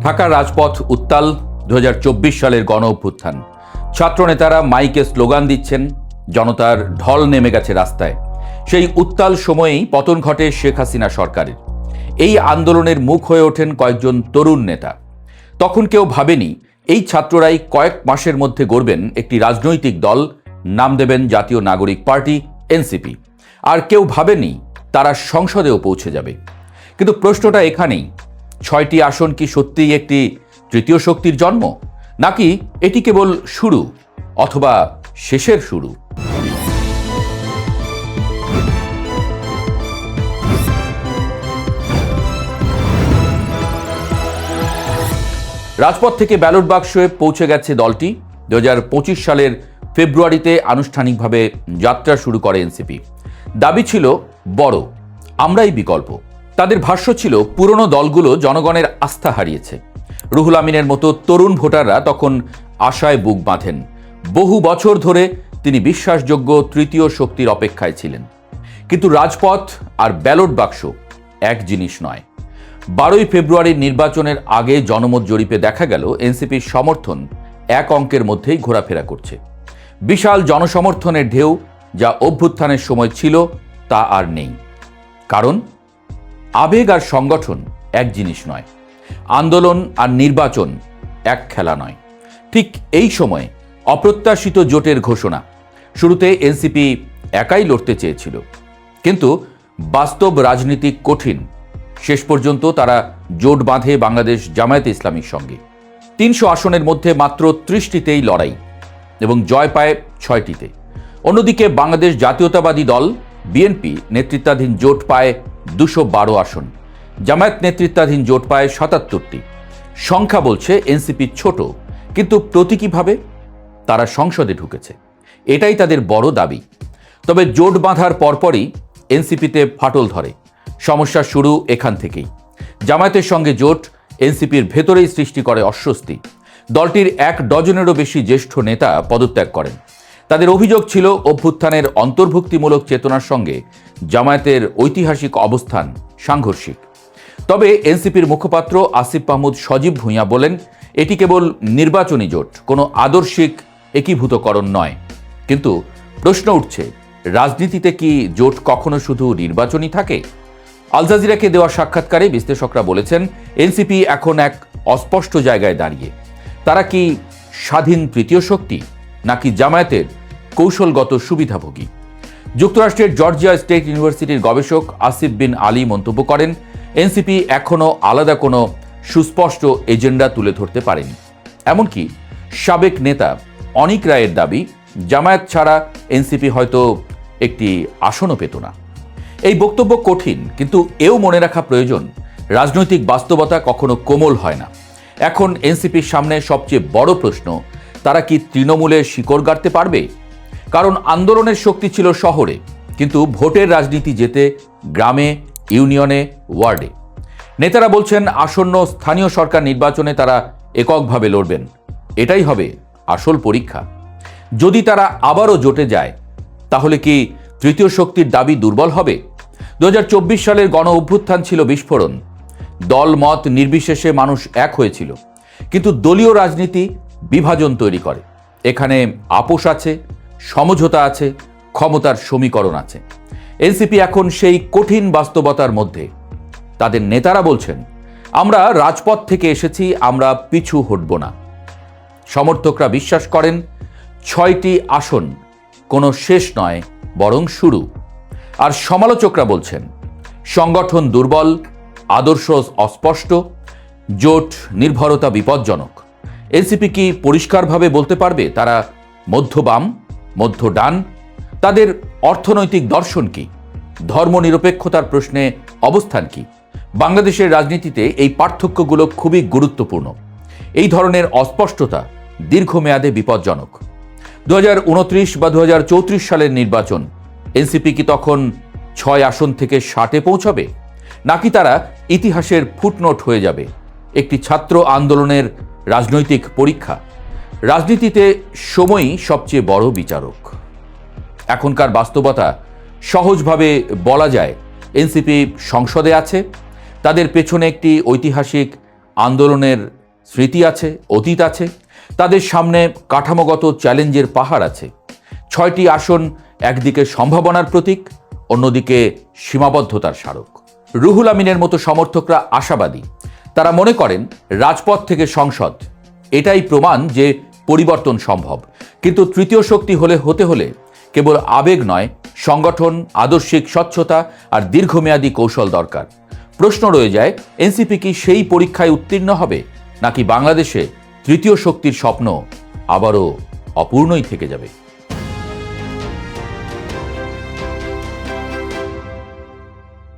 ঢাকার রাজপথ উত্তাল। 2024 সালের গণ অভ্যুত্থান। ছাত্রনেতারা মাইকে স্লোগান দিচ্ছেন, জনতার ঢল নেমে গেছে রাস্তায়। সেই উত্তাল সময়েই পতন ঘটে শেখ হাসিনা সরকারের। এই আন্দোলনের মুখ হয়ে ওঠেন কয়েকজন তরুণ নেতা। তখন কেউ ভাবেনি এই ছাত্ররাই কয়েক মাসের মধ্যে গড়বেন একটি রাজনৈতিক দল, নাম দেবেন জাতীয় নাগরিক পার্টি এনসিপি। আর কেউ ভাবেনি তারা সংসদেও পৌঁছে যাবে। কিন্তু প্রশ্নটা এখানেই, 6টি আসন কি সত্যিই একটি তৃতীয় শক্তির জন্ম, নাকি এটি কেবল শুরু অথবা শেষের শুরু? রাজপথ থেকে ব্যালট বাক্সে পৌঁছে গেছে দলটি। 2025 সালের ফেব্রুয়ারিতে আনুষ্ঠানিকভাবে যাত্রা শুরু করে এনসিপি। দাবি ছিল বড়, আমরাই বিকল্প। তাদের ভাষ্য ছিল পুরনো দলগুলো জনগণের আস্থা হারিয়েছে। রুহুল আমিনের মতো তরুণ ভোটাররা তখন আশায় বুক বাঁধেন। বহু বছর ধরে তিনি বিশ্বাসযোগ্য তৃতীয় শক্তির অপেক্ষায় ছিলেন। কিন্তু রাজপথ আর ব্যালট বাক্স এক জিনিস নয়। 12ই ফেব্রুয়ারির নির্বাচনের আগে জনমত জরিপে দেখা গেল এনসিপির সমর্থন এক অঙ্কের মধ্যেই ঘোরাফেরা করছে। বিশাল জনসমর্থনের ঢেউ যা অভ্যুত্থানের সময় ছিল তা আর নেই। কারণ আবেগ আর সংগঠন এক জিনিস নয়, আন্দোলন আর নির্বাচন এক খেলা নয়। ঠিক এই সময়ে অপ্রত্যাশিত জোটের ঘোষণা। শুরুতে এনসিপি একাই লড়তে চেয়েছিল, কিন্তু বাস্তব রাজনীতি কঠিন। শেষ পর্যন্ত তারা জোট বাঁধে বাংলাদেশ জামায়াতে ইসলামীর সঙ্গে। 300 আসনের মধ্যে মাত্র 30টিতেই লড়াই এবং জয় পায় 6টিতে। অন্যদিকে বাংলাদেশ জাতীয়তাবাদী দল বিএনপি নেতৃত্বাধীন জোট পায় 212 আসন, জামায়াত নেতৃত্বাধীন জোট পায় 77টি। সংখ্যা বলছে এনসিপি ছোট, কিন্তু প্রতীকীভাবে তারা সংসদে ঢুকেছে, এটাই তাদের বড় দাবি। তবে জোট বাঁধার পরপরই এনসিপিতে ফাটল ধরে। সমস্যা শুরু এখান থেকেই। জামায়াতের সঙ্গে জোট এনসিপির ভেতরেই সৃষ্টি করে অস্বস্তি। দলটির 1 ডজনেরও বেশি জ্যেষ্ঠ নেতা পদত্যাগ করেন। তাদের অভিযোগ ছিল অভ্যুত্থানের অন্তর্ভুক্তিমূলক চেতনার সঙ্গে জামায়াতের ঐতিহাসিক অবস্থান সাংঘর্ষিক। তবে এনসিপির মুখপাত্র আসিফ মাহমুদ সজীব ভূঁইয়া বলেন, এটি কেবল নির্বাচনী জোট, কোনো আদর্শিক একীভূতকরণ নয়। কিন্তু প্রশ্ন উঠছে, রাজনীতিতে কি জোট কখনো শুধু নির্বাচনী থাকে? আল জাজিরাকে দেওয়া সাক্ষাৎকারে বিশ্লেষকরা বলেছেন, এনসিপি এখন এক অস্পষ্ট জায়গায় দাঁড়িয়ে। তারা কি স্বাধীন তৃতীয় শক্তি, নাকি জামায়াতের কৌশলগত সুবিধাভোগী? যুক্তরাষ্ট্রের জর্জিয়া স্টেট ইউনিভার্সিটির গবেষক আসিফ বিন আলী মন্তব্য করেন, এনসিপি এখনও আলাদা কোনো সুস্পষ্ট এজেন্ডা তুলে ধরতে পারেনি। এমনকি সাবেক নেতা অনিক রায়ের দাবি, জামায়াত ছাড়া এনসিপি হয়তো একটি আসনও পেত না। এই বক্তব্য কঠিন, কিন্তু এও মনে রাখা প্রয়োজন, রাজনৈতিক বাস্তবতা কখনো কোমল হয় না। এখন এনসিপির সামনে সবচেয়ে বড় প্রশ্ন, তারা কি তৃণমূলের শিকড় গাড়তে পারবে? কারণ আন্দোলনের শক্তি ছিল শহরে, কিন্তু ভোটের রাজনীতি যেতে গ্রামে, ইউনিয়নে, ওয়ার্ডে। নেতারা বলছেন আসন্ন স্থানীয় সরকার নির্বাচনে তারা এককভাবে লড়বেন। এটাই হবে আসল পরীক্ষা। যদি তারা আবারও জোটে যায়, তাহলে কি তৃতীয় শক্তির দাবি দুর্বল হবে? 2024 সালের গণ অভ্যুত্থান ছিল বিস্ফোরণ। দল মত নির্বিশেষে মানুষ এক হয়েছিল, কিন্তু দলীয় রাজনীতি বিভাজন তৈরি করে। এখানে আপোষ আছে, সমঝোতা আছে, ক্ষমতার সমীকরণ আছে। এনসিপি এখন সেই কঠিন বাস্তবতার মধ্যে। তাদের নেতারা বলছেন, আমরা রাজপথ থেকে এসেছি, আমরা পিছু হটব না। সমর্থকরা বিশ্বাস করেন 6টি আসন কোনো শেষ নয়, বরং শুরু। আর সমালোচকরা বলছেন সংগঠন দুর্বল, আদর্শ অস্পষ্ট, জোট নির্ভরতা বিপজ্জনক। এনসিপি কি পরিষ্কারভাবে বলতে পারবে তারা মধ্য বাম, মধ্য ডান? তাদের অর্থনৈতিক দর্শন কি? ধর্মনিরপেক্ষতার প্রশ্নে অবস্থান কি? বাংলাদেশের রাজনীতিতে এই পার্থক্যগুলো খুবই গুরুত্বপূর্ণ। এই ধরনের অস্পষ্টতা দীর্ঘমেয়াদে বিপজ্জনক। 2029 বা 2034 সালের নির্বাচন, এনসিপি কি তখন 6 আসন থেকে 60-এ পৌঁছাবে, নাকি তারা ইতিহাসের ফুটনোট হয়ে যাবে? একটি ছাত্র আন্দোলনের রাজনৈতিক পরীক্ষা। রাজনীতিতে সময়ই সবচেয়ে বড় বিচারক। এখনকার বাস্তবতা সহজভাবে বলা যায়, এনসিপি সংসদে আছে, তাদের পেছনে একটি ঐতিহাসিক আন্দোলনের স্মৃতি আছে, অতীত আছে, তাদের সামনে কাঠামোগত চ্যালেঞ্জের পাহাড় আছে। 6টি আসন একদিকে সম্ভাবনার প্রতীক, অন্যদিকে সীমাবদ্ধতার স্মারক। রুহুল আমিনের মতো সমর্থকরা আশাবাদী। তারা মনে করেন রাজপথ থেকে সংসদ, এটাই প্রমাণ যে পরিবর্তন সম্ভব। কিন্তু তৃতীয় শক্তি হতে হলে কেবল আবেগ নয়, সংগঠন, আদর্শিক স্বচ্ছতা আর দীর্ঘমেয়াদী কৌশল দরকার। প্রশ্ন রয়ে যায়, এনসিপি কি সেই পরীক্ষায় উত্তীর্ণ হবে, নাকি বাংলাদেশে তৃতীয় শক্তির স্বপ্ন আবারও অপূর্ণই থেকে যাবে?